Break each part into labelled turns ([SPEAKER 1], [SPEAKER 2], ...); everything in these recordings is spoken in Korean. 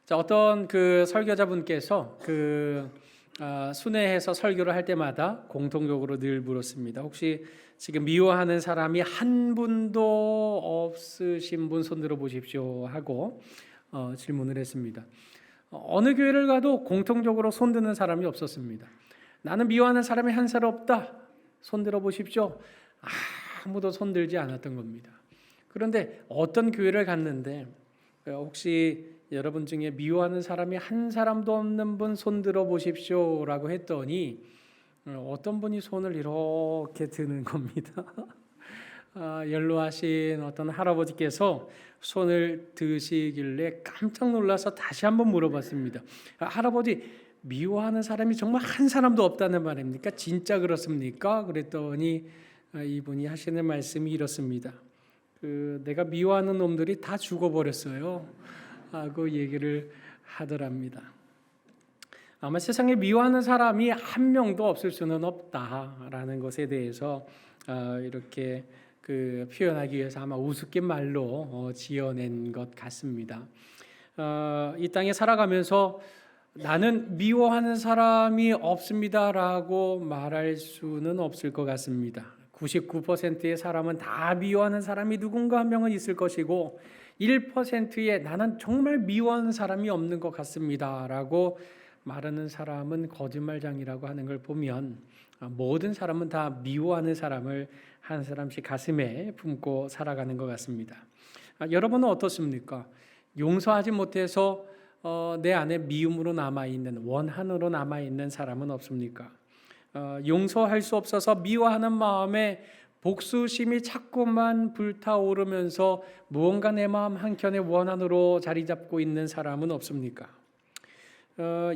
[SPEAKER 1] 자, 어떤 그 설교자분께서 순회해서 설교를 할 때마다 공통적으로 늘 물었습니다. 혹시 지금 미워하는 사람이 한 분도 없으신 분 손 들어 보십시오 하고 질문을 했습니다. 어느 교회를 가도 공통적으로 손 드는 사람이 없었습니다. 나는 미워하는 사람이 한 사람 없다. 손 들어 보십시오. 아무도 손 들지 않았던 겁니다. 그런데 어떤 교회를 갔는데 혹시 여러분 중에 미워하는 사람이 한 사람도 없는 분 손 들어 보십시오 라고 했더니 어떤 분이 손을 이렇게 드는 겁니다. 연로하신 어떤 할아버지께서 손을 드시길래 깜짝 놀라서 다시 한번 물어봤습니다. 할아버지, 미워하는 사람이 정말 한 사람도 없다는 말입니까? 진짜 그렇습니까? 그랬더니 이분이 하시는 말씀이 이렇습니다. 내가 미워하는 놈들이 다 죽어버렸어요 하고 얘기를 하더랍니다. 아마 세상에 미워하는 사람이 한 명도 없을 수는 없다라는 것에 대해서 이렇게 표현하기 위해서 아마 우습게말로 지어낸 것 같습니다. 이 땅에 살아가면서 나는 미워하는 사람이 없습니다라고 말할 수는 없을 것 같습니다. 99%의 사람은 다 미워하는 사람이 누군가 한 명은 있을 것이고 1%의 나는 정말 미워하는 사람이 없는 것 같습니다라고 말하는 사람은 거짓말장이라고 하는 걸 보면 모든 사람은 다 미워하는 사람을 한 사람씩 가슴에 품고 살아가는 것 같습니다. 여러분은 어떻습니까? 용서하지 못해서 내 안에 미움으로 남아있는, 원한으로 남아있는 사람은 없습니까? 용서할 수 없어서 미워하는 마음에 복수심이 자꾸만 불타오르면서 무언가 내 마음 한켠에 원한으로 자리 잡고 있는 사람은 없습니까?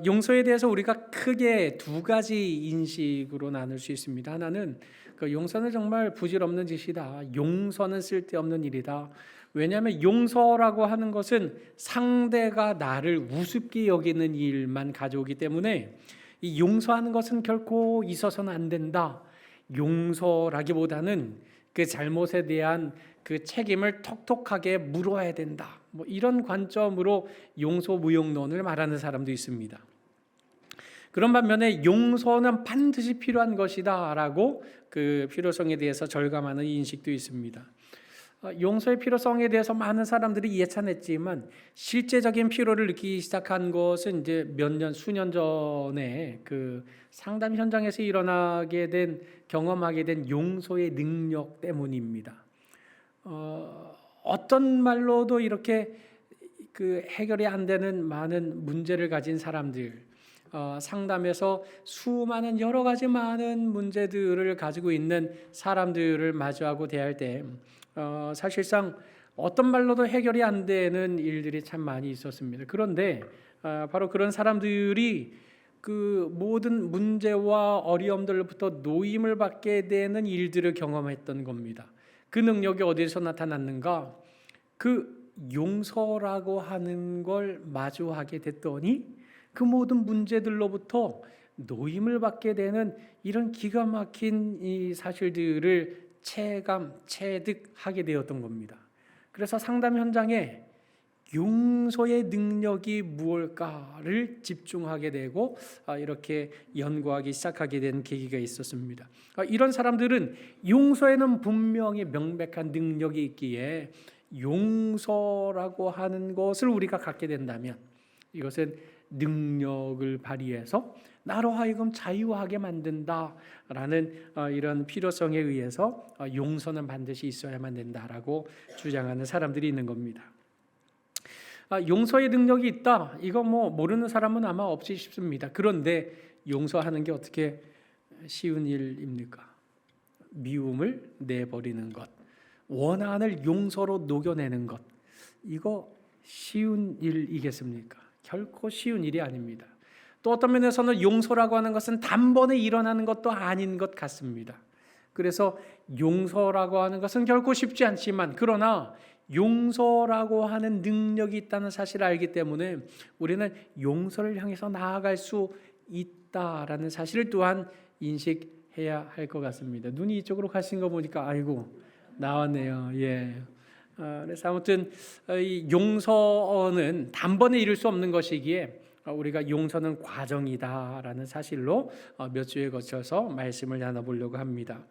[SPEAKER 1] 용서에 대해서 우리가 크게 두 가지 인식으로 나눌 수 있습니다. 하나는 용서는 정말 부질없는 짓이다. 용서는 쓸데없는 일이다. 왜냐하면 용서라고 하는 것은 상대가 나를 우습게 여기는 일만 가져오기 때문에 이 용서하는 것은 결코 있어서는 안 된다. 용서라기보다는 그 잘못에 대한 그 책임을 톡톡하게 물어야 된다. 이런 관점으로 용서무용론을 말하는 사람도 있습니다. 그런 반면에 용서는 반드시 필요한 것이다라고 그 필요성에 대해서 절감하는 인식도 있습니다. 용서의 필요성에 대해서 많은 사람들이 예찬했지만 실제적인 필요를 느끼기 시작한 것은 이제 수년 전에 그 상담 현장에서 경험하게 된 용서의 능력 때문입니다. 어떤 말로도 이렇게 해결이 안 되는 많은 문제를 가진 사람들, 상담에서 수많은 여러 가지 많은 문제들을 가지고 있는 사람들을 마주하고 대할 때 사실상 어떤 말로도 해결이 안 되는 일들이 참 많이 있었습니다. 그런데 바로 그런 사람들이 그 모든 문제와 어려움들로부터 노임을 받게 되는 일들을 경험했던 겁니다. 그 능력이 어디서 나타났는가? 그 용서라고 하는 걸 마주하게 됐더니 그 모든 문제들로부터 노임을 받게 되는 이런 기가 막힌 이 사실들을 체득하게 되었던 겁니다. 그래서 상담 현장에 용서의 능력이 무엇일까를 집중하게 되고 이렇게 연구하기 시작하게 된 계기가 있었습니다. 이런 사람들은 용서에는 분명히 명백한 능력이 있기에 용서라고 하는 것을 우리가 갖게 된다면 이것은 능력을 발휘해서 나로 하여금 자유하게 만든다라는 이런 필요성에 의해서 용서는 반드시 있어야만 된다라고 주장하는 사람들이 있는 겁니다. 용서의 능력이 있다. 이거 모르는 사람은 아마 없지 싶습니다. 그런데 용서하는 게 어떻게 쉬운 일입니까? 미움을 내버리는 것, 원한을 용서로 녹여내는 것, 이거 쉬운 일이겠습니까? 결코 쉬운 일이 아닙니다. 또 어떤 면에서는 용서라고 하는 것은 단번에 일어나는 것도 아닌 것 같습니다. 그래서 용서라고 하는 것은 결코 쉽지 않지만 그러나 용서라고 하는 능력이 있다는 사실을 알기 때문에 우리는 용서를 향해서 나아갈 수 있다라는 사실을 또한 인식해야 할 것 같습니다. 눈이 이쪽으로 가신 거 보니까 아이고 나왔네요. 예. 그래서 아무튼 이 용서는 단번에 이룰 수 없는 것이기에 우리가 용서는 과정이다라는 사실로 몇 주에 거쳐서 말씀을 나눠보려고 합니다.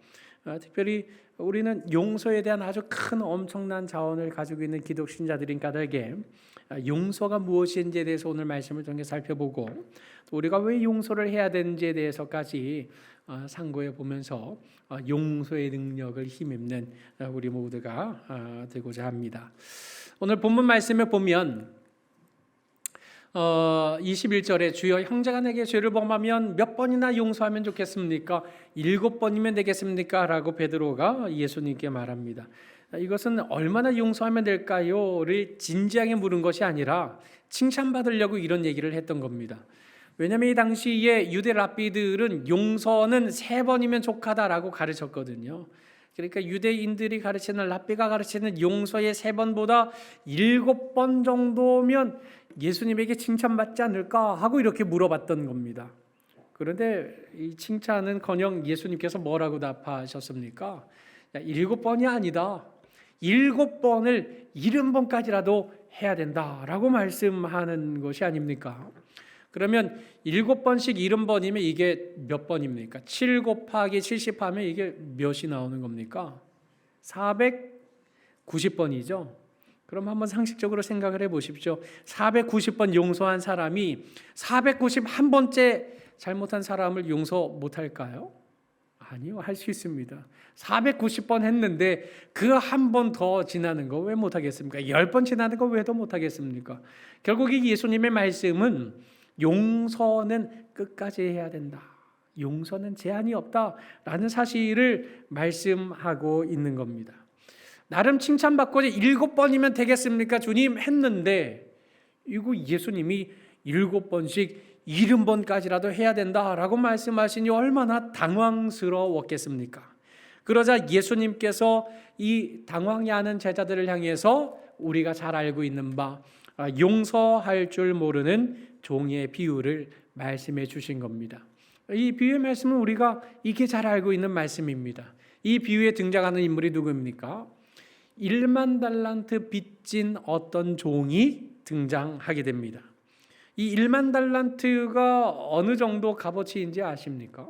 [SPEAKER 1] 특별히 우리는 용서에 대한 아주 큰 엄청난 자원을 가지고 있는 기독 신자들인 까닭에 용서가 무엇인지에 대해서 오늘 말씀을 통해 살펴보고 또 우리가 왜 용서를 해야 되는지에 대해서까지 상고해 보면서 용서의 능력을 힘입는 우리 모두가 되고자 합니다. 오늘 본문 말씀에 보면 21절에 주여 형제가 내게 죄를 범하면 몇 번이나 용서하면 좋겠습니까? 7번이면 되겠습니까? 라고 베드로가 예수님께 말합니다. 이것은 얼마나 용서하면 될까요?를 진지하게 물은 것이 아니라 칭찬받으려고 이런 얘기를 했던 겁니다. 왜냐하면 이 당시에 유대 랍비들은 용서는 3번이면 족하다라고 가르쳤거든요. 그러니까 유대인들이 가르치는 랍비가 가르치는 용서의 3번보다 7번 정도면 예수님에게 칭찬받지 않을까 하고 이렇게 물어봤던 겁니다. 그런데 이 칭찬은커녕 예수님께서 뭐라고 답하셨습니까? 7번이 아니다. 7번을 70번까지라도 해야 된다라고 말씀하는 것이 아닙니까? 그러면 7번씩 70번이면 이게 몇 번입니까? 7 곱하기 70 하면 이게 몇이 나오는 겁니까? 490번이죠. 그럼 한번 상식적으로 생각을 해보십시오. 490번 용서한 사람이 491번째 잘못한 사람을 용서 못할까요? 아니요, 할 수 있습니다. 490번 했는데 그 한 번 더 지나는 거 왜 못하겠습니까? 10번 지나는 거 왜 더 못하겠습니까? 결국 이 예수님의 말씀은 용서는 끝까지 해야 된다. 용서는 제한이 없다라는 사실을 말씀하고 있는 겁니다. 나름 칭찬받고 7번이면 되겠습니까? 주님 했는데 이거 예수님이 7번씩 70번까지라도 해야 된다라고 말씀하시니 얼마나 당황스러웠겠습니까? 그러자 예수님께서 이 당황해 하는 제자들을 향해서 우리가 잘 알고 있는 바 용서할 줄 모르는 종의 비유를 말씀해 주신 겁니다. 이 비유의 말씀은 우리가 익히 잘 알고 있는 말씀입니다. 이 비유에 등장하는 인물이 누구입니까? 1만 달란트 빚진 어떤 종이 등장하게 됩니다. 이 1만 달란트가 어느 정도 값어치인지 아십니까?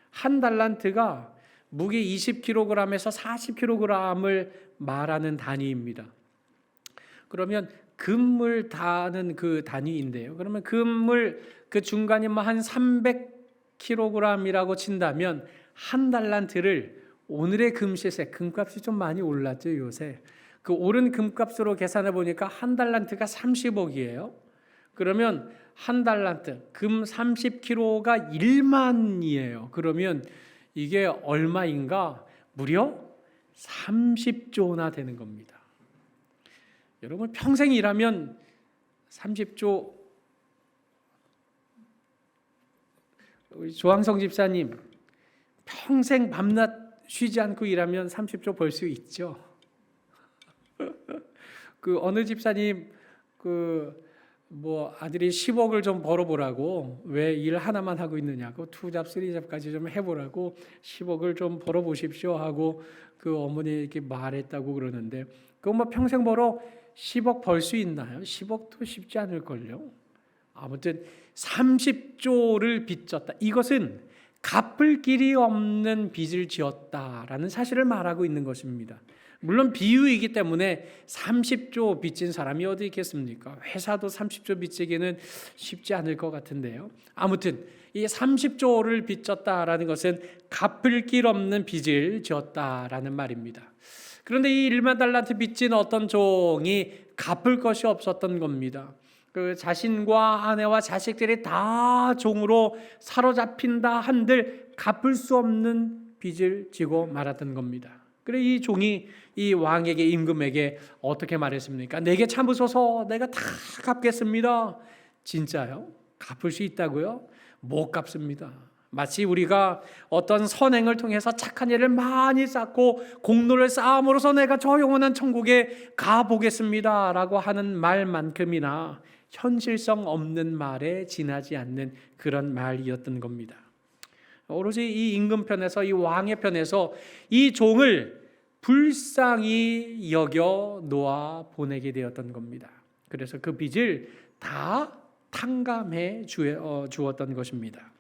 [SPEAKER 1] 한 달란트가 무게 20kg에서 40kg을 말하는 단위입니다. 그러면 금을 다는 그 단위인데요. 그러면 금을 그 중간이 한 300kg이라고 친다면 한 달란트를 오늘의 금시세, 금값이 좀 많이 올랐죠 요새. 그 오른 금값으로 계산해 보니까 한 달란트가 30억이에요. 그러면 한 달란트, 금 30kg가 1만이에요. 그러면 이게 얼마인가? 무려 30조나 되는 겁니다. 여러분 평생 일하면 30조, 우리 조항성 집사님 평생 밤낮 쉬지 않고 일하면 30조 벌 수 있죠. 그 어느 집사님 아들이 10억을 좀 벌어보라고, 왜 일 하나만 하고 있느냐고, 2잡 3잡까지 좀 해보라고 10억을 좀 벌어보십시오 하고 그 어머니에게 말했다고 그러는데, 그거 평생 벌어 10억 벌 수 있나요? 10억도 쉽지 않을걸요. 아무튼 30조를 빚졌다. 이것은 갚을 길이 없는 빚을 지었다라는 사실을 말하고 있는 것입니다. 물론 비유이기 때문에 30조 빚진 사람이 어디 있겠습니까? 회사도 30조 빚지기는 쉽지 않을 것 같은데요. 아무튼 이 30조를 빚졌다라는 것은 갚을 길 없는 빚을 지었다라는 말입니다. 그런데 이 1만 달란트 빚진 어떤 종이 갚을 것이 없었던 겁니다. 그 자신과 아내와 자식들이 다 종으로 사로잡힌다 한들 갚을 수 없는 빚을 지고 말았던 겁니다. 그래 이 종이 이 왕에게, 임금에게 어떻게 말했습니까? 내게 참으소서, 내가 다 갚겠습니다. 진짜요? 갚을 수 있다고요? 못 갚습니다. 마치 우리가 어떤 선행을 통해서 착한 일을 많이 쌓고 공로를 쌓음으로써 내가 저 영원한 천국에 가보겠습니다 라고 하는 말만큼이나 현실성 없는 말에 지나지 않는 그런 말이었던 겁니다. 오로지 이 임금 편에서, 이 왕의 편에서 이 종을 불쌍히 여겨 놓아 보내게 되었던 겁니다. 그래서 그 빚을 다 탕감해 주었던 것입니다.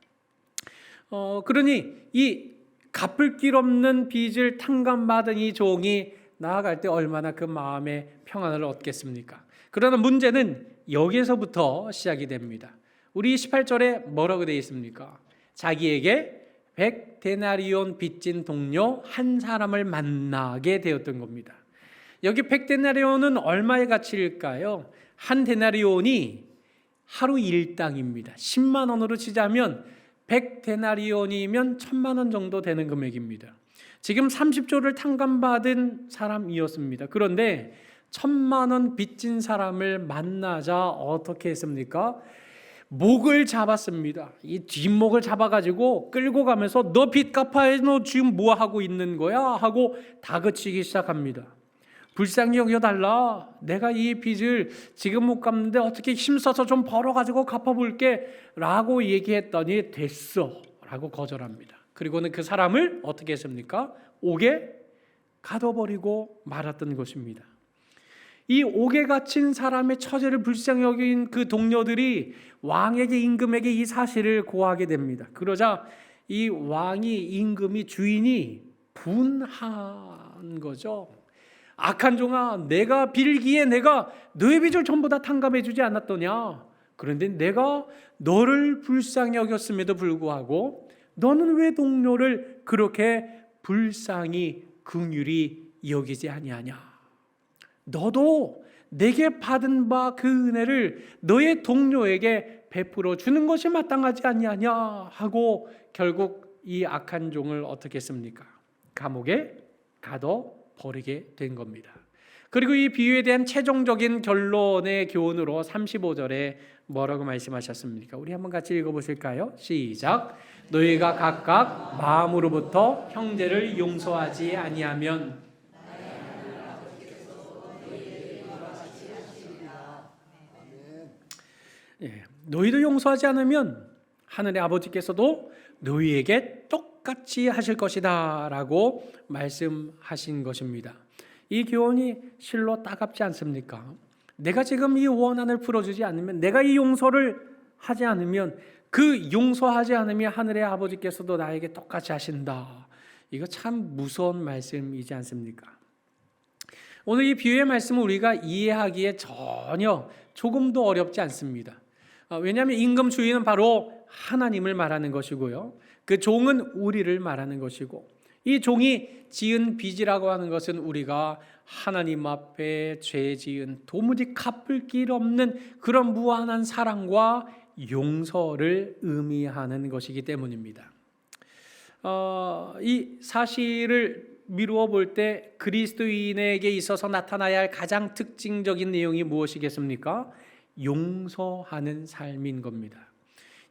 [SPEAKER 1] 그러니 이 갚을 길 없는 빚을 탕감받은 이 종이 나아갈 때 얼마나 그 마음의 평안을 얻겠습니까? 그러나 문제는 여기에서부터 시작이 됩니다. 우리 18절에 뭐라고 되어 있습니까? 자기에게 100데나리온 빚진 동료 한 사람을 만나게 되었던 겁니다. 여기 100데나리온은 얼마의 가치일까요? 한 데나리온이 하루 일당입니다. 10만 원으로 치자면 100데나리온이면 1000만 원 정도 되는 금액입니다. 지금 30조를 탕감받은 사람이었습니다. 그런데 1000만 원 빚진 사람을 만나자 어떻게 했습니까? 목을 잡았습니다. 이 뒷목을 잡아가지고 끌고 가면서 너 빚 갚아야 너 지금 뭐 하고 있는 거야? 하고 다그치기 시작합니다. 불쌍히 여겨달라. 내가 이 빚을 지금 못 갚는데 어떻게 힘써서 좀 벌어가지고 갚아볼게 라고 얘기했더니 됐어 라고 거절합니다. 그리고는 그 사람을 어떻게 했습니까? 옥에 가둬버리고 말았던 것입니다. 이 옥에 갇힌 사람의 처제를 불쌍히 여긴 그 동료들이 왕에게 임금에게 이 사실을 고하게 됩니다. 그러자 이 왕이 임금이 주인이 분한 거죠. 악한 종아, 내가 빌기에 내가 너의 빚을 전부 다 탕감해 주지 않았더냐? 그런데 내가 너를 불쌍히 여겼음에도 불구하고 너는 왜 동료를 그렇게 불쌍히 긍휼히 여기지 아니하냐? 너도 내게 받은 바 그 은혜를 너의 동료에게 베풀어 주는 것이 마땅하지 아니하냐 하고 결국 이 악한 종을 어떻게 했습니까? 감옥에 가둬 버리게 된 겁니다. 그리고 이 비유에 대한 최종적인 결론의 교훈으로 35절에 뭐라고 말씀하셨습니까? 우리 한번 같이 읽어보실까요? 시작. 너희가 각각 마음으로부터 형제를 용서하지 아니하면 너희도 용서하지 않으면 하늘의 아버지께서도 너희에게 똑같이 하실 것이다 라고 말씀하신 것입니다. 이 교훈이 실로 따갑지 않습니까? 내가 지금 이 원한을 풀어주지 않으면, 내가 이 용서를 하지 않으면, 그 용서하지 않으면 하늘의 아버지께서도 나에게 똑같이 하신다. 이거 참 무서운 말씀이지 않습니까? 오늘 이 비유의 말씀은 우리가 이해하기에 전혀 조금도 어렵지 않습니다. 왜냐하면 임금 주인은 바로 하나님을 말하는 것이고요, 그 종은 우리를 말하는 것이고, 이 종이 지은 빚이라고 하는 것은 우리가 하나님 앞에 죄 지은 도무지 갚을 길 없는 그런 무한한 사랑과 용서를 의미하는 것이기 때문입니다. 이 사실을 미루어 볼 때 그리스도인에게 있어서 나타나야 할 가장 특징적인 내용이 무엇이겠습니까? 용서하는 삶인 겁니다.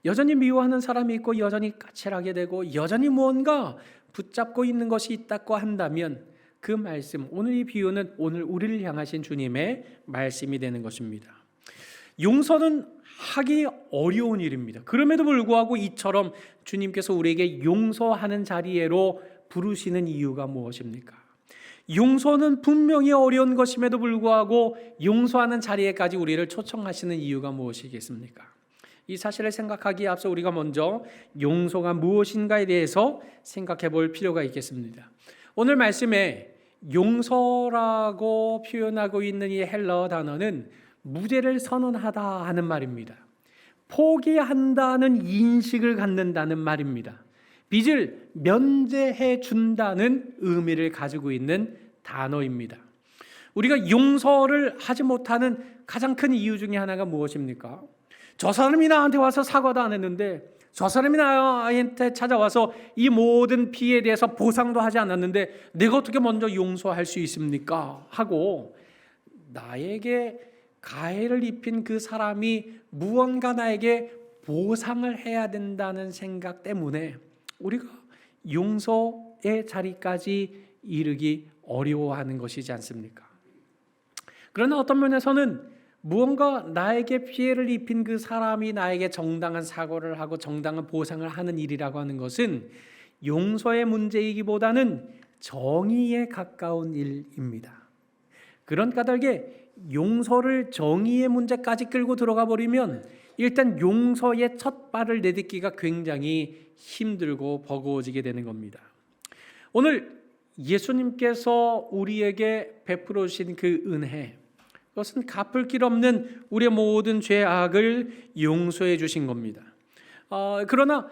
[SPEAKER 1] 여전히 미워하는 사람이 있고 여전히 까칠하게 되고 여전히 무언가 붙잡고 있는 것이 있다고 한다면 그 말씀, 오늘 이 비유는 오늘 우리를 향하신 주님의 말씀이 되는 것입니다. 용서는 하기 어려운 일입니다. 그럼에도 불구하고 이처럼 주님께서 우리에게 용서하는 자리로 부르시는 이유가 무엇입니까? 용서는 분명히 어려운 것임에도 불구하고 용서하는 자리에까지 우리를 초청하시는 이유가 무엇이겠습니까? 이 사실을 생각하기에 앞서 우리가 먼저 용서가 무엇인가에 대해서 생각해 볼 필요가 있겠습니다. 오늘 말씀에 용서라고 표현하고 있는 이 헬라어 단어는 무죄를 선언하다 하는 말입니다. 포기한다는 인식을 갖는다는 말입니다. 빚을 면제해 준다는 의미를 가지고 있는 단어입니다. 우리가 용서를 하지 못하는 가장 큰 이유 중에 하나가 무엇입니까? 저 사람이 나한테 와서 사과도 안 했는데, 저 사람이 나한테 찾아와서 이 모든 피해에 대해서 보상도 하지 않았는데 내가 어떻게 먼저 용서할 수 있습니까? 하고 나에게 가해를 입힌 그 사람이 무언가 나에게 보상을 해야 된다는 생각 때문에 우리가 용서의 자리까지 이르기 어려워하는 것이지 않습니까? 그러나 어떤 면에서는 무언가 나에게 피해를 입힌 그 사람이 나에게 정당한 사과를 하고 정당한 보상을 하는 일이라고 하는 것은 용서의 문제이기보다는 정의에 가까운 일입니다. 그런 까닭에 용서를 정의의 문제까지 끌고 들어가 버리면 일단 용서의 첫 발을 내딛기가 굉장히 힘들고 버거워지게 되는 겁니다. 오늘 예수님께서 우리에게 베풀어 주신 그 은혜, 그것은 갚을 길 없는 우리의 모든 죄악을 용서해 주신 겁니다. 그러나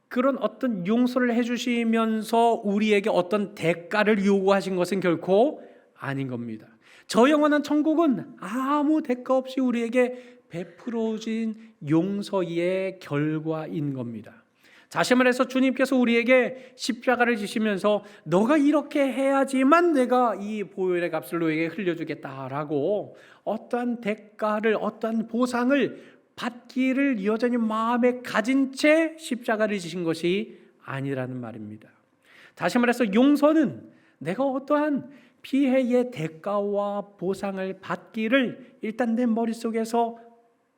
[SPEAKER 1] 그런 어떤 용서를 해주시면서 우리에게 어떤 대가를 요구하신 것은 결코 아닌 겁니다. 저 영원한 천국은 아무 대가 없이 우리에게 베풀어진 용서의 결과인 겁니다. 다시 말해서 주님께서 우리에게 십자가를 지시면서 너가 이렇게 해야지만 내가 이 보혈의 값을 너에게 흘려주겠다라고 어떠한 대가를, 어떠한 보상을 받기를 여전히 마음에 가진 채 십자가를 지신 것이 아니라는 말입니다. 다시 말해서 용서는 내가 어떠한 피해의 대가와 보상을 받기를 일단 내 머릿속에서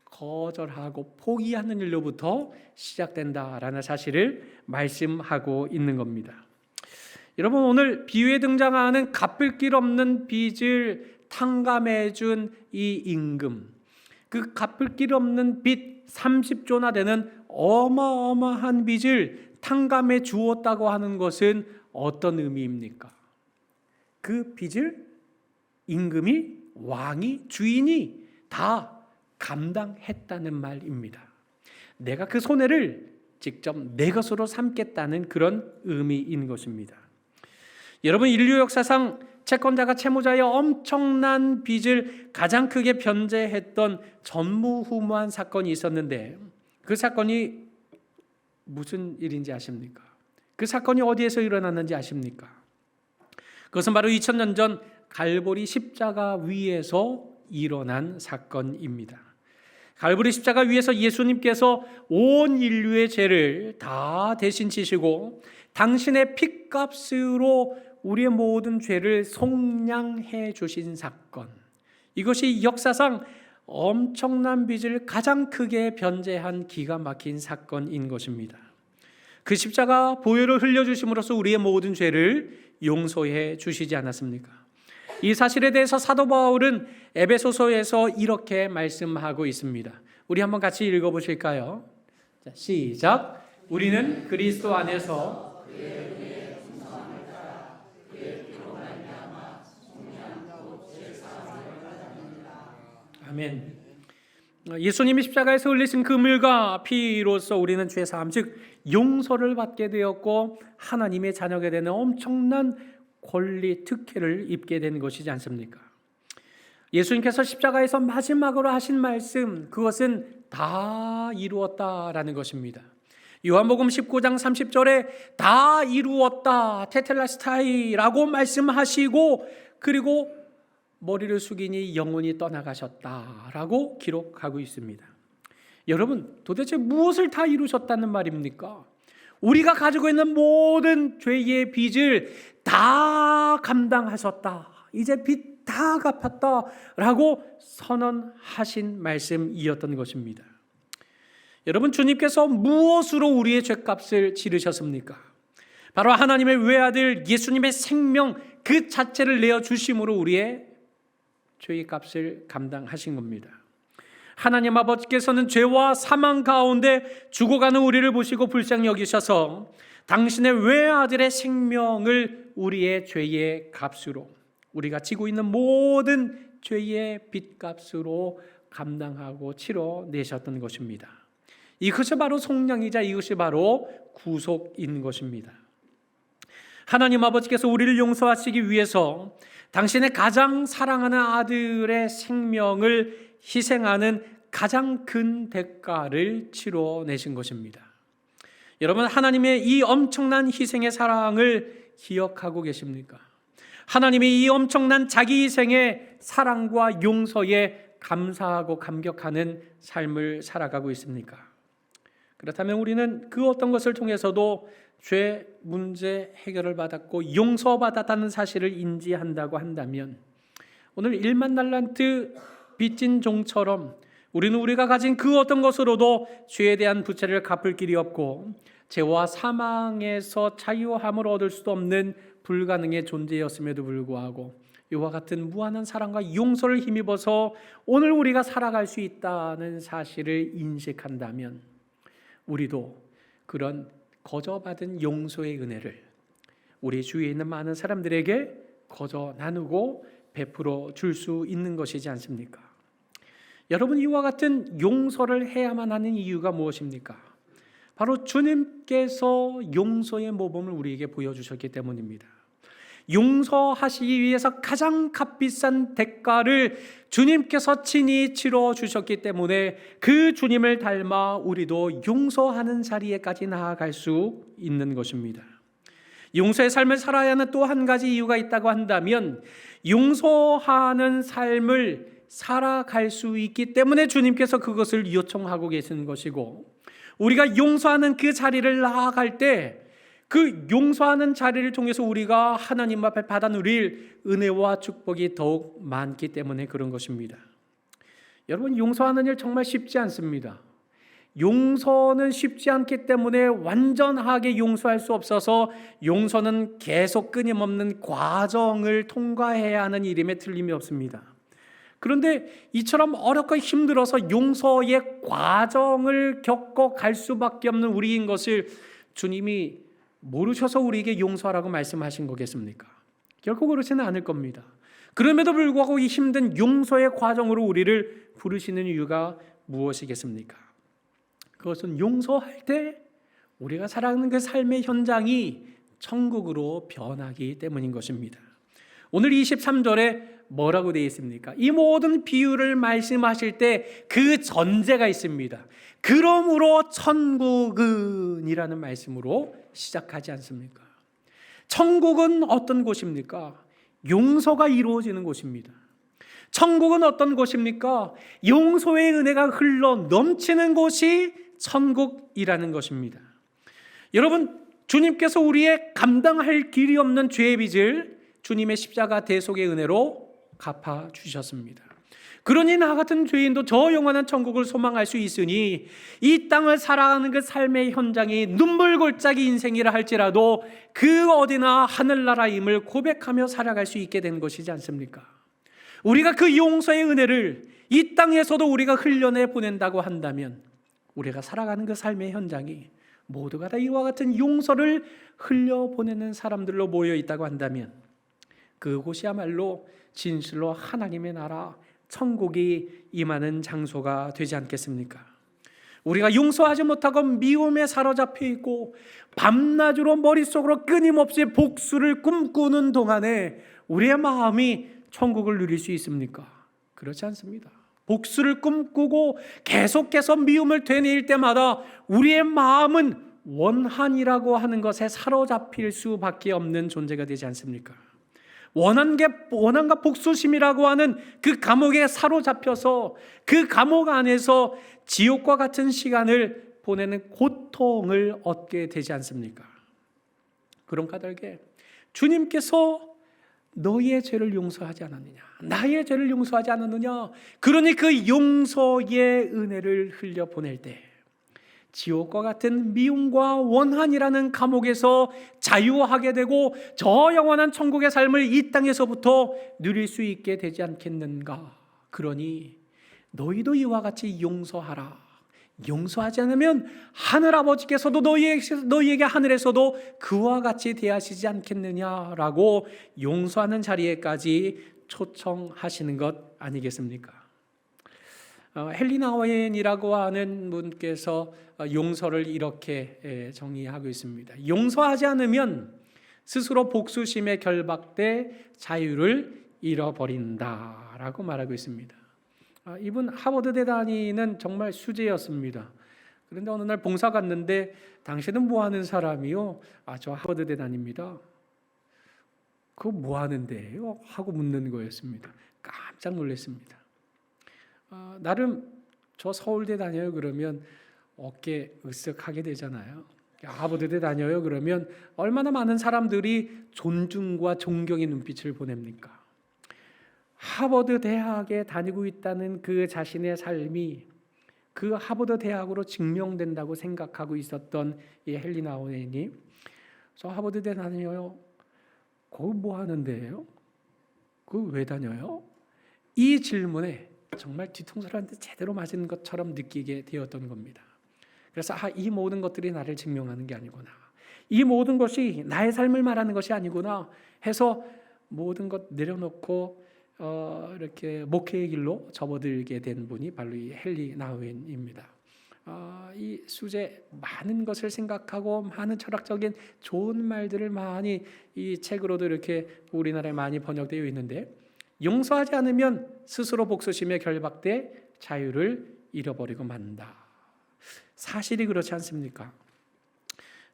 [SPEAKER 1] 거절하고 포기하는 일로부터 시작된다라는 사실을 말씀하고 있는 겁니다. 여러분, 오늘 비유에 등장하는 갚을 길 없는 빚을 탕감해 준 이 임금, 그 갚을 길 없는 빚 30조나 되는 어마어마한 빚을 탕감해 주었다고 하는 것은 어떤 의미입니까? 그 빚을 임금이, 왕이, 주인이 다 감당했다는 말입니다. 내가 그 손해를 직접 내 것으로 삼겠다는 그런 의미인 것입니다. 여러분, 인류 역사상 채권자가 채무자의 엄청난 빚을 가장 크게 변제했던 전무후무한 사건이 있었는데 그 사건이 무슨 일인지 아십니까? 그 사건이 어디에서 일어났는지 아십니까? 그것은 바로 2000년 전 갈보리 십자가 위에서 일어난 사건입니다. 갈보리 십자가 위에서 예수님께서 온 인류의 죄를 다 대신 지시고 당신의 핏값으로 우리의 모든 죄를 속량해 주신 사건, 이것이 역사상 엄청난 빚을 가장 크게 변제한 기가 막힌 사건인 것입니다. 그 십자가 보혈을 흘려주심으로써 우리의 모든 죄를 용서해 주시지 않았습니까? 이 사실에 대해서 사도 바울은 에베소서에서 이렇게 말씀하고 있습니다. 우리 한번 같이 읽어보실까요? 자, 시작. 우리는 그리스도 안에서 아멘. 예수님이 십자가에서 흘리신 그 물과 피로써 우리는 죄사함, 즉 용서를 받게 되었고 하나님의 자녀가 되는 엄청난 권리, 특혜를 입게 된 것이지 않습니까? 예수님께서 십자가에서 마지막으로 하신 말씀, 그것은 다 이루었다라는 것입니다. 요한복음 19장 30절에 다 이루었다, 테텔라스타이라고 말씀하시고 그리고 머리를 숙이니 영혼이 떠나가셨다라고 기록하고 있습니다. 여러분, 도대체 무엇을 다 이루셨다는 말입니까? 우리가 가지고 있는 모든 죄의 빚을 다 감당하셨다, 이제 빚 다 갚았다라고 선언하신 말씀이었던 것입니다. 여러분, 주님께서 무엇으로 우리의 죄값을 치르셨습니까? 바로 하나님의 외아들 예수님의 생명 그 자체를 내어주심으로 우리의 죄의 값을 감당하신 겁니다. 하나님 아버지께서는 죄와 사망 가운데 죽어가는 우리를 보시고 불쌍히 여기셔서 당신의 외아들의 생명을 우리의 죄의 값으로, 우리가 지고 있는 모든 죄의 빚값으로 감당하고 치러내셨던 것입니다. 이것이 바로 속량이자 이것이 바로 구속인 것입니다. 하나님 아버지께서 우리를 용서하시기 위해서 당신의 가장 사랑하는 아들의 생명을 희생하는 가장 큰 대가를 치러내신 것입니다. 여러분, 하나님의 이 엄청난 희생의 사랑을 기억하고 계십니까? 하나님의 이 엄청난 자기 희생의 사랑과 용서에 감사하고 감격하는 삶을 살아가고 있습니까? 그렇다면 우리는 그 어떤 것을 통해서도 죄 문제 해결을 받았고 용서받았다는 사실을 인지한다고 한다면 오늘 1만 달란트 빚진 종처럼 우리는 우리가 가진 그 어떤 것으로도 죄에 대한 부채를 갚을 길이 없고 죄와 사망에서 자유함을 얻을 수도 없는 불가능의 존재였음에도 불구하고 이와 같은 무한한 사랑과 용서를 힘입어서 오늘 우리가 살아갈 수 있다는 사실을 인식한다면 우리도 그런 거저받은 용서의 은혜를 우리 주위에 있는 많은 사람들에게 거저 나누고 베풀어 줄 수 있는 것이지 않습니까? 여러분, 이와 같은 용서를 해야만 하는 이유가 무엇입니까? 바로 주님께서 용서의 모범을 우리에게 보여주셨기 때문입니다. 용서하시기 위해서 가장 값비싼 대가를 주님께서 친히 치러 주셨기 때문에 그 주님을 닮아 우리도 용서하는 자리에까지 나아갈 수 있는 것입니다. 용서의 삶을 살아야 하는 또 한 가지 이유가 있다고 한다면 용서하는 삶을 살아갈 수 있기 때문에 주님께서 그것을 요청하고 계시는 것이고, 우리가 용서하는 그 자리를 나아갈 때 그 용서하는 자리를 통해서 우리가 하나님 앞에 받아 누릴 은혜와 축복이 더욱 많기 때문에 그런 것입니다. 여러분, 용서하는 일 정말 쉽지 않습니다. 용서는 쉽지 않기 때문에 완전하게 용서할 수 없어서 용서는 계속 끊임없는 과정을 통과해야 하는 일임에 틀림이 없습니다. 그런데 이처럼 어렵고 힘들어서 용서의 과정을 겪어 갈 수밖에 없는 우리인 것을 주님이 모르셔서 우리에게 용서하라고 말씀하신 거겠습니까? 결코 그렇지는 않을 겁니다. 그럼에도 불구하고 이 힘든 용서의 과정으로 우리를 부르시는 이유가 무엇이겠습니까? 그것은 용서할 때 우리가 살아가는 그 삶의 현장이 천국으로 변하기 때문인 것입니다. 오늘 23절에 뭐라고 되어 있습니까? 이 모든 비유를 말씀하실 때 그 전제가 있습니다. 그러므로 천국은 이라는 말씀으로 시작하지 않습니까? 천국은 어떤 곳입니까? 용서가 이루어지는 곳입니다. 천국은 어떤 곳입니까? 용서의 은혜가 흘러 넘치는 곳이 천국이라는 것입니다. 여러분, 주님께서 우리의 감당할 길이 없는 죄의 빚을 주님의 십자가 대속의 은혜로 갚아주셨습니다. 그러니 나 같은 죄인도 저 영원한 천국을 소망할 수 있으니 이 땅을 살아가는 그 삶의 현장이 눈물골짜기 인생이라 할지라도 그 어디나 하늘나라임을 고백하며 살아갈 수 있게 된 것이지 않습니까? 우리가 그 용서의 은혜를 이 땅에서도 우리가 흘려내 보낸다고 한다면 우리가 살아가는 그 삶의 현장이 모두가 다 이와 같은 용서를 흘려보내는 사람들로 모여 있다고 한다면 그곳이야말로 진실로 하나님의 나라 천국이 임하는 장소가 되지 않겠습니까? 우리가 용서하지 못하고 미움에 사로잡혀 있고 밤낮으로 머릿속으로 끊임없이 복수를 꿈꾸는 동안에 우리의 마음이 천국을 누릴 수 있습니까? 그렇지 않습니다. 복수를 꿈꾸고 계속해서 미움을 되뇌일 때마다 우리의 마음은 원한이라고 하는 것에 사로잡힐 수밖에 없는 존재가 되지 않습니까? 원한과 복수심이라고 하는 그 감옥에 사로잡혀서 그 감옥 안에서 지옥과 같은 시간을 보내는 고통을 얻게 되지 않습니까? 그런 까닭에 주님께서 너희의 죄를 용서하지 않았느냐, 나의 죄를 용서하지 않았느냐, 그러니 그 용서의 은혜를 흘려보낼 때 지옥과 같은 미움과 원한이라는 감옥에서 자유하게 되고 저 영원한 천국의 삶을 이 땅에서부터 누릴 수 있게 되지 않겠는가. 그러니 너희도 이와 같이 용서하라. 용서하지 않으면 하늘아버지께서도 너희에게 하늘에서도 그와 같이 대하시지 않겠느냐라고 용서하는 자리에까지 초청하시는 것 아니겠습니까? 헨리 나우엔이라고 하는 분께서 용서를 이렇게 정의하고 있습니다. 용서하지 않으면 스스로 복수심에 결박돼 자유를 잃어버린다라고 말하고 있습니다. 이분 하버드대 다니는 정말 수재였습니다. 그런데 어느 날 봉사 갔는데 당신은 뭐 하는 사람이요? 저 하버드대 다닙니다. 그거 뭐 하는데요? 하고 묻는 거였습니다. 깜짝 놀랐습니다. 나름 저 서울대 다녀요 그러면 어깨 으쓱하게 되잖아요. 하버드대 다녀요 그러면 얼마나 많은 사람들이 존중과 존경의 눈빛을 보냅니까? 하버드 대학에 다니고 있다는 그 자신의 삶이 그 하버드 대학으로 증명된다고 생각하고 있었던 이 헨리 나우엔이 저 하버드대 다녀요. 거기 뭐 하는데요? 그 왜 다녀요? 이 질문에 정말 뒤통수를 한 대 제대로 맞은 것처럼 느끼게 되었던 겁니다. 그래서 이 모든 것들이 나를 증명하는 게 아니구나. 이 모든 것이 나의 삶을 말하는 것이 아니구나 해서 모든 것 내려놓고 이렇게 목회의 길로 접어들게 된 분이 바로 이 헨리 나우엔입니다. 이 수제 많은 것을 생각하고 많은 철학적인 좋은 말들을 많이 이 책으로도 이렇게 우리나라에 많이 번역되어 있는데, 용서하지 않으면 스스로 복수심에 결박돼 자유를 잃어버리고 만다. 사실이 그렇지 않습니까?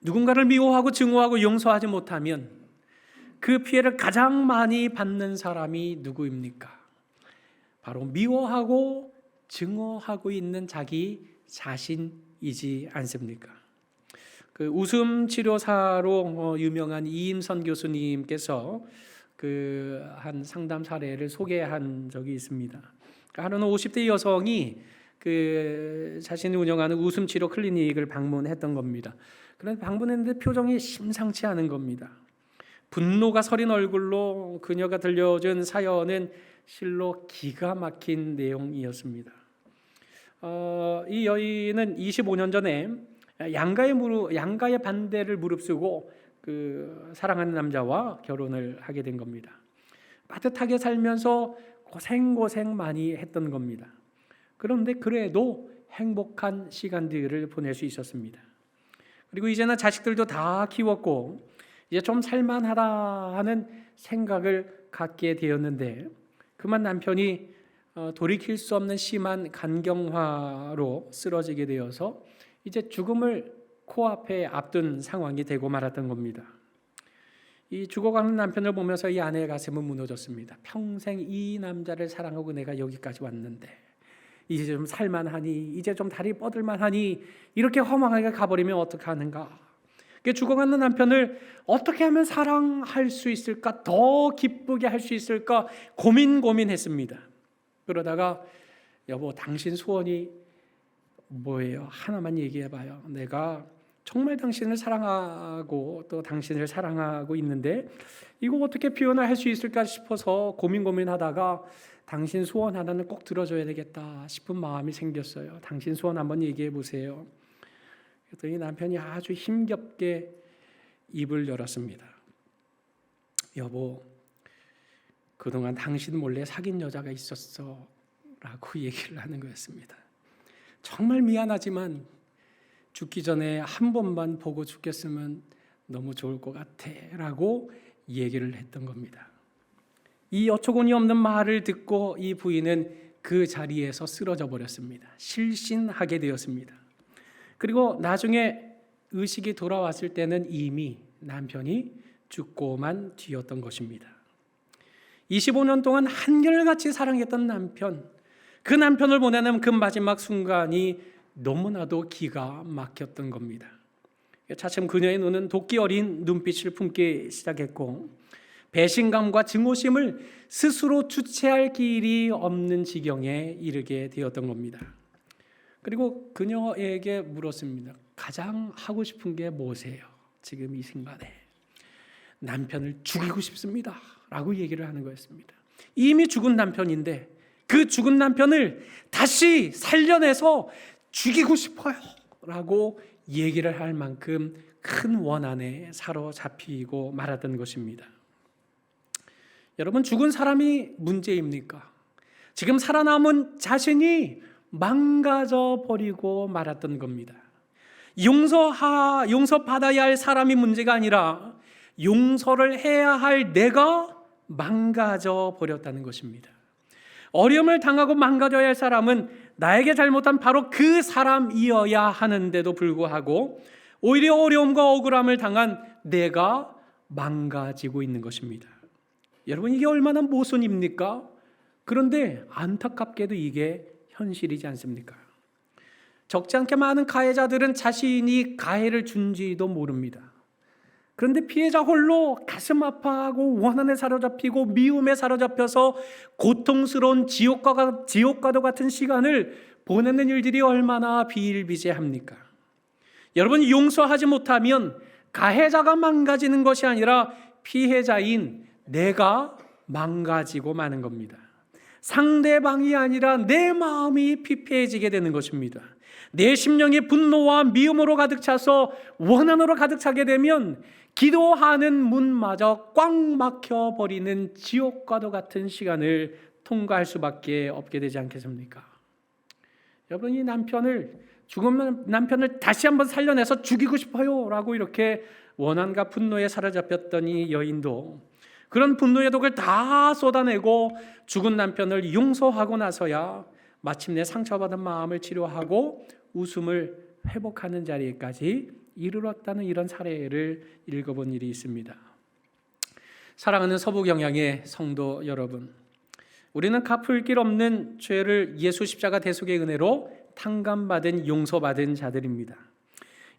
[SPEAKER 1] 누군가를 미워하고 증오하고 용서하지 못하면 그 피해를 가장 많이 받는 사람이 누구입니까? 바로 미워하고 증오하고 있는 자기 자신이지 않습니까? 그 웃음 치료사로 유명한 이임선 교수님께서 그 한 상담 사례를 소개한 적이 있습니다. 하루는 50대 여성이 그 자신이 운영하는 웃음 치료 클리닉을 방문했던 겁니다. 그런데 방문했는데 표정이 심상치 않은 겁니다. 분노가 서린 얼굴로 그녀가 들려준 사연은 실로 기가 막힌 내용이었습니다. 이 여인은 25년 전에 양가의 반대를 무릅쓰고 그 사랑하는 남자와 결혼을 하게 된 겁니다. 빠듯하게 살면서 고생 많이 했던 겁니다. 그런데 그래도 행복한 시간들을 보낼 수 있었습니다. 그리고 이제는 자식들도 다 키웠고 이제 좀 살만하다 하는 생각을 갖게 되었는데, 그만 남편이 돌이킬 수 없는 심한 간경화로 쓰러지게 되어서 이제 죽음을 코앞에 앞둔 상황이 되고 말았던 겁니다. 이 죽어가는 남편을 보면서 이 아내의 가슴은 무너졌습니다. 평생 이 남자를 사랑하고 내가 여기까지 왔는데 이제 좀 살만하니, 이제 좀 다리 뻗을만하니 이렇게 허망하게 가버리면 어떡하는가. 죽어가는 남편을 어떻게 하면 사랑할 수 있을까, 더 기쁘게 할 수 있을까 고민했습니다. 그러다가 여보, 당신 소원이 뭐예요? 하나만 얘기해봐요. 내가 정말 당신을 사랑하고 또 당신을 사랑하고 있는데 이거 어떻게 표현할 수 있을까 싶어서 고민하다가 당신 소원 하나는 꼭 들어줘야 되겠다 싶은 마음이 생겼어요. 당신 소원 한번 얘기해 보세요. 그랬더니 남편이 아주 힘겹게 입을 열었습니다. 여보, 그동안 당신 몰래 사귄 여자가 있었어 라고 얘기를 하는 거였습니다. 정말 미안하지만 죽기 전에 한 번만 보고 죽겠으면 너무 좋을 것 같아 라고 얘기를 했던 겁니다. 이 어처구니 없는 말을 듣고 이 부인은 그 자리에서 쓰러져 버렸습니다. 실신하게 되었습니다. 그리고 나중에 의식이 돌아왔을 때는 이미 남편이 죽고만 뒤였던 것입니다. 25년 동안 한결같이 사랑했던 남편, 그 남편을 보내는 그 마지막 순간이 너무나도 기가 막혔던 겁니다. 차츰 그녀의 눈은 도끼 어린 눈빛을 품기 시작했고 배신감과 증오심을 스스로 주체할 길이 없는 지경에 이르게 되었던 겁니다. 그리고 그녀에게 물었습니다. 가장 하고 싶은 게 뭐세요? 지금 이 순간에. 남편을 죽이고 싶습니다 라고 얘기를 하는 거였습니다. 이미 죽은 남편인데 그 죽은 남편을 다시 살려내서 죽이고 싶어요 라고 얘기를 할 만큼 큰 원한에 사로잡히고 말았던 것입니다. 여러분, 죽은 사람이 문제입니까? 지금 살아남은 자신이 망가져 버리고 말았던 겁니다. 용서받아야 할 사람이 문제가 아니라 용서를 해야 할 내가 망가져 버렸다는 것입니다. 어려움을 당하고 망가져야 할 사람은 나에게 잘못한 바로 그 사람이어야 하는데도 불구하고 오히려 어려움과 억울함을 당한 내가 망가지고 있는 것입니다. 여러분, 이게 얼마나 모순입니까? 그런데 안타깝게도 이게 현실이지 않습니까? 적지 않게 많은 가해자들은 자신이 가해를 준지도 모릅니다. 그런데 피해자 홀로 가슴 아파하고 원한에 사로잡히고 미움에 사로잡혀서 고통스러운 지옥과도 같은 시간을 보내는 일들이 얼마나 비일비재합니까? 여러분, 용서하지 못하면 가해자가 망가지는 것이 아니라 피해자인 내가 망가지고 마는 겁니다. 상대방이 아니라 내 마음이 피폐해지게 되는 것입니다. 내 심령이 분노와 미움으로 가득 차서 원한으로 가득 차게 되면 기도하는 문마저 꽉 막혀버리는 지옥과도 같은 시간을 통과할 수밖에 없게 되지 않겠습니까? 여러분이 죽은 남편을 다시 한번 살려내서 죽이고 싶어요 라고 이렇게 원한과 분노에 사로잡혔던 이 여인도 그런 분노의 독을 다 쏟아내고 죽은 남편을 용서하고 나서야 마침내 상처받은 마음을 치료하고 웃음을 회복하는 자리까지 이르렀다는 이런 사례를 읽어본 일이 있습니다. 사랑하는 서부경향의 성도 여러분, 우리는 갚을 길 없는 죄를 예수 십자가 대속의 은혜로 탕감받은 용서받은 자들입니다.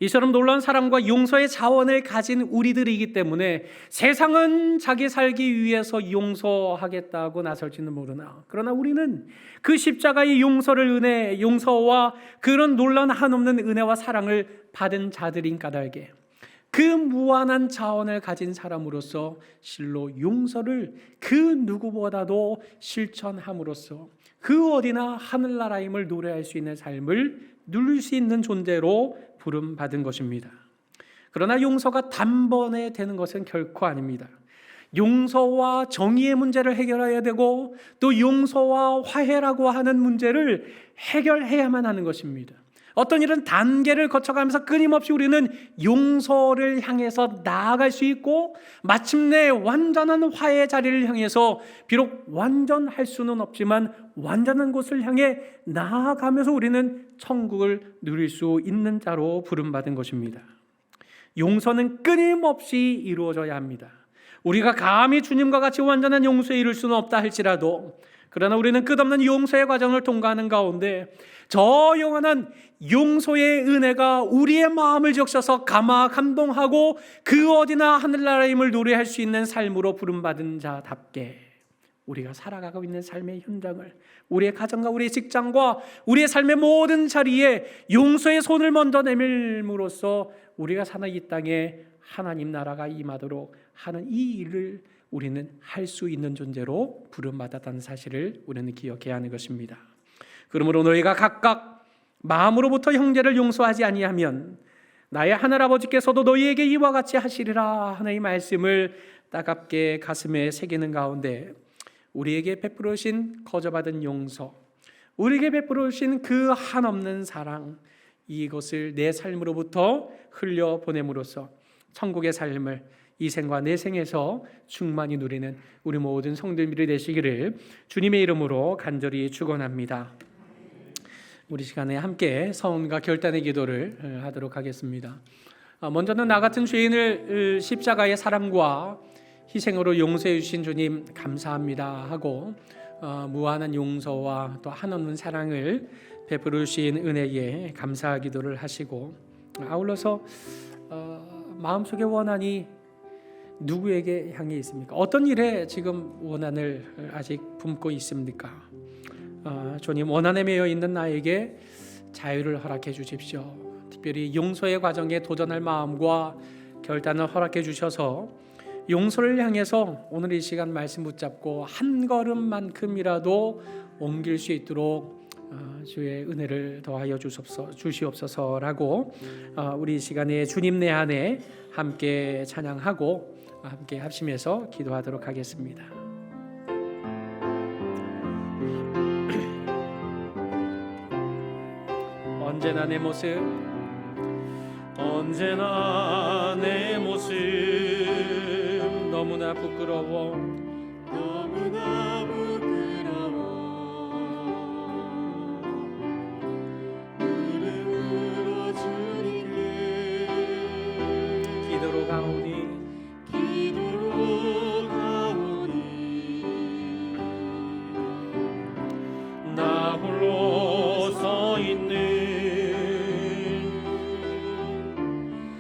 [SPEAKER 1] 이처럼 놀라운 사랑과 용서의 자원을 가진 우리들이기 때문에 세상은 자기 살기 위해서 용서하겠다고 나설지는 모르나 그러나 우리는 그 십자가의 용서와 그런 놀라운 한없는 은혜와 사랑을 받은 자들인 까닭에 그 무한한 자원을 가진 사람으로서 실로 용서를 그 누구보다도 실천함으로써 그 어디나 하늘나라임을 노래할 수 있는 삶을 누릴 수 있는 존재로 부름받은 것입니다. 그러나 용서가 단번에 되는 것은 결코 아닙니다. 용서와 정의의 문제를 해결해야 되고 또 용서와 화해라고 하는 문제를 해결해야만 하는 것입니다. 어떤 일은 단계를 거쳐가면서 끊임없이 우리는 용서를 향해서 나아갈 수 있고 마침내 완전한 화해의 자리를 향해서 비록 완전할 수는 없지만 완전한 곳을 향해 나아가면서 우리는 천국을 누릴 수 있는 자로 부름받은 것입니다. 용서는 끊임없이 이루어져야 합니다. 우리가 감히 주님과 같이 완전한 용서에 이룰 수는 없다 할지라도 그러나 우리는 끝없는 용서의 과정을 통과하는 가운데 저 영원한 용서의 은혜가 우리의 마음을 적셔서 감동하고 그 어디나 하늘나라임을 노래할 수 있는 삶으로 부름받은 자답게 우리가 살아가고 있는 삶의 현장을 우리의 가정과 우리의 직장과 우리의 삶의 모든 자리에 용서의 손을 먼저 내밀므로써 우리가 사는 이 땅에 하나님 나라가 임하도록 하는 이 일을 우리는 할 수 있는 존재로 부름받았다는 사실을 우리는 기억해야 하는 것입니다. 그러므로 너희가 각각 마음으로부터 형제를 용서하지 아니하면 나의 하늘아버지께서도 너희에게 이와 같이 하시리라 하는 이 말씀을 따갑게 가슴에 새기는 가운데 우리에게 베풀어 주신 거저받은 용서, 우리에게 베풀어 주신 그 한없는 사랑, 이것을 내 삶으로부터 흘려보냄으로써 천국의 삶을 이 생과 내 생에서 충만히 누리는 우리 모든 성도님들이 되시기를 주님의 이름으로 간절히 축원합니다. 우리 시간에 함께 서원과 결단의 기도를 하도록 하겠습니다. 먼저는 나 같은 죄인을 십자가의 사랑과 희생으로 용서해 주신 주님 감사합니다 하고 무한한 용서와 또 한없는 사랑을 베풀어 주신 은혜에 감사 기도를 하시고 아울러서 마음속의 원한이 누구에게 향해 있습니까? 어떤 일에 지금 원한을 아직 품고 있습니까? 주님, 원한에 매여 있는 나에게 자유를 허락해 주십시오. 특별히 용서의 과정에 도전할 마음과 결단을 허락해 주셔서 용서를 향해서 오늘 이 시간 말씀 붙잡고 한 걸음만큼이라도 옮길 수 있도록 주의 은혜를 더하여 주시옵소서라고 우리 이 시간에 주님 내 안에 함께 찬양하고 함께 합심해서 기도하도록 하겠습니다. 언제나 내 모습 너무나 부끄러워 무릎으로 주님께 기도로 가오니 나 홀로 서 있는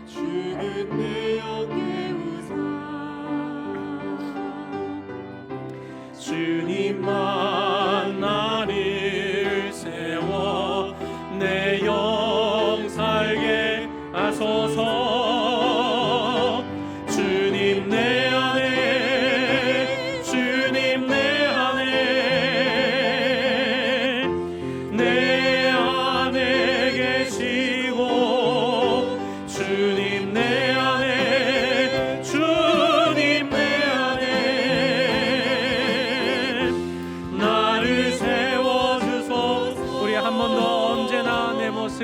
[SPEAKER 1] 죽은 내 영의 우상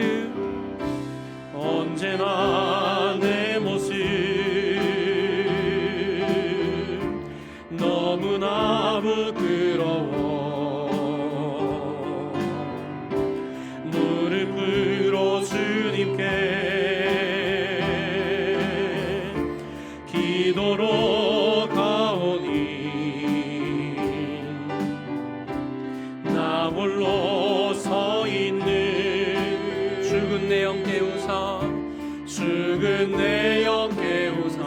[SPEAKER 1] 모습
[SPEAKER 2] 언제나 내 모습 너무나 부끄러워 무릎으로 주님께 기도로 가오니 나 홀로 서 있는
[SPEAKER 1] 죽은 내 영 깨우사
[SPEAKER 2] 죽은 내 영 깨우사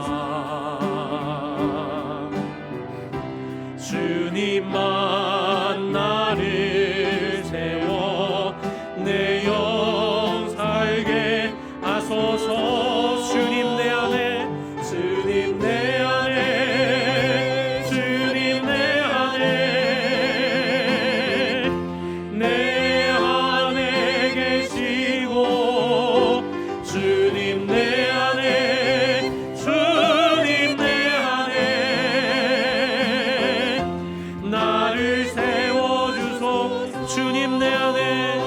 [SPEAKER 2] 주님만 나를 세워 내 영 살게 하소서. 주님 내 안에 주님 내 안에 주님 내 안에 내 안에 계시고 주님 내 안에 주님 내 안에 나를 세워주소. 주님 내 안에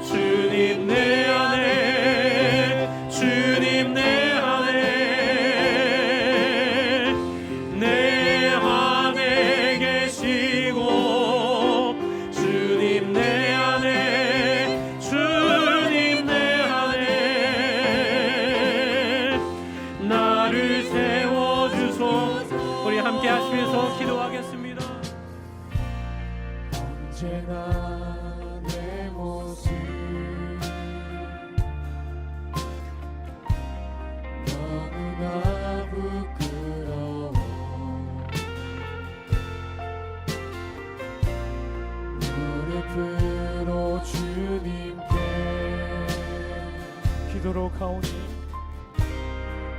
[SPEAKER 2] 주님 내 안에 주님 내 안에 내 안에 계시고 주님 내 안에 주님 내 안에 나를 세워주소.
[SPEAKER 1] 우리 함께 하시면서 기도하겠습니다.
[SPEAKER 2] 언제나 내 모습 너무나 부끄러워 무릎으로 주님께 기도로 가오니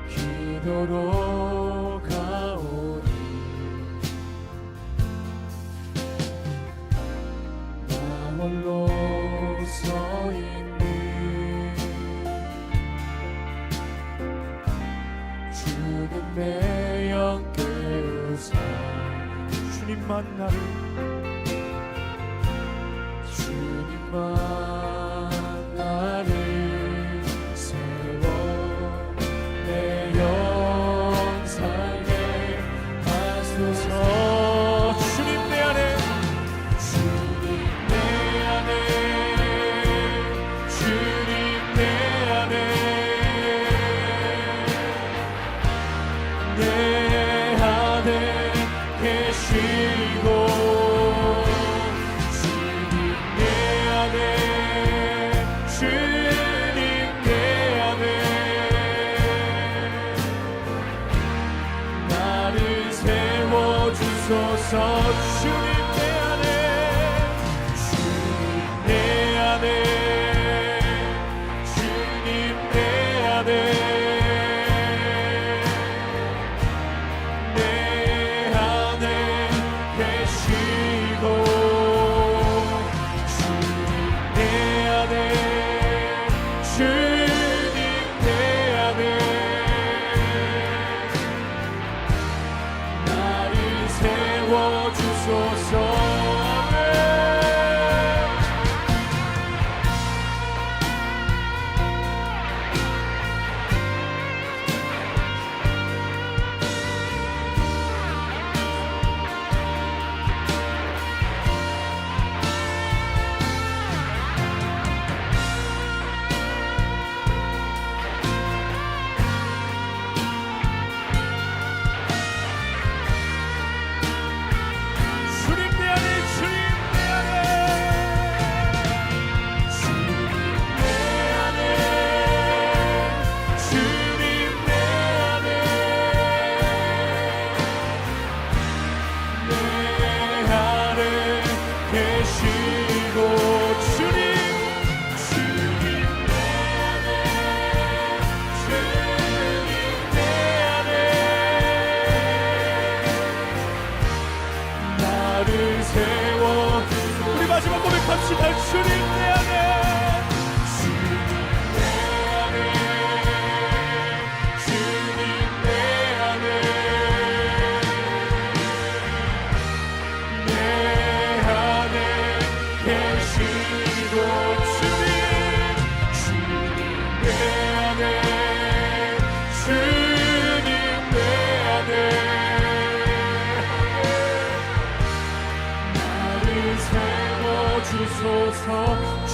[SPEAKER 2] 기도로 가오니 나 홀로 서 있는 주는 내 영 깨우사 주님만 나를 주님만 나를 세워 내 영 살게 하소서. 주님 내 안에 주님 내 안에 주님 내 안에 내 안에 계시고 주님 내 안에 주님 내 안에 나를 세워주소서. 주님 내 안에 주님 내 안에 주님 내 안에 내 안에 계시고 주님 내 안에 주님 내 안에 나를 세워주소서.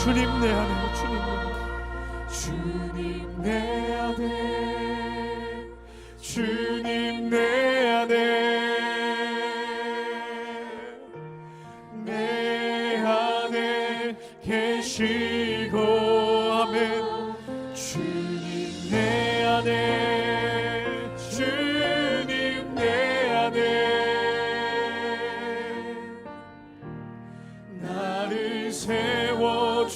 [SPEAKER 2] 주님 내 안에 주님 내 안에 주님 내 안에 내 안에 계시고 아멘 주님 내 안에 주님 내 안에 나를 세워주소서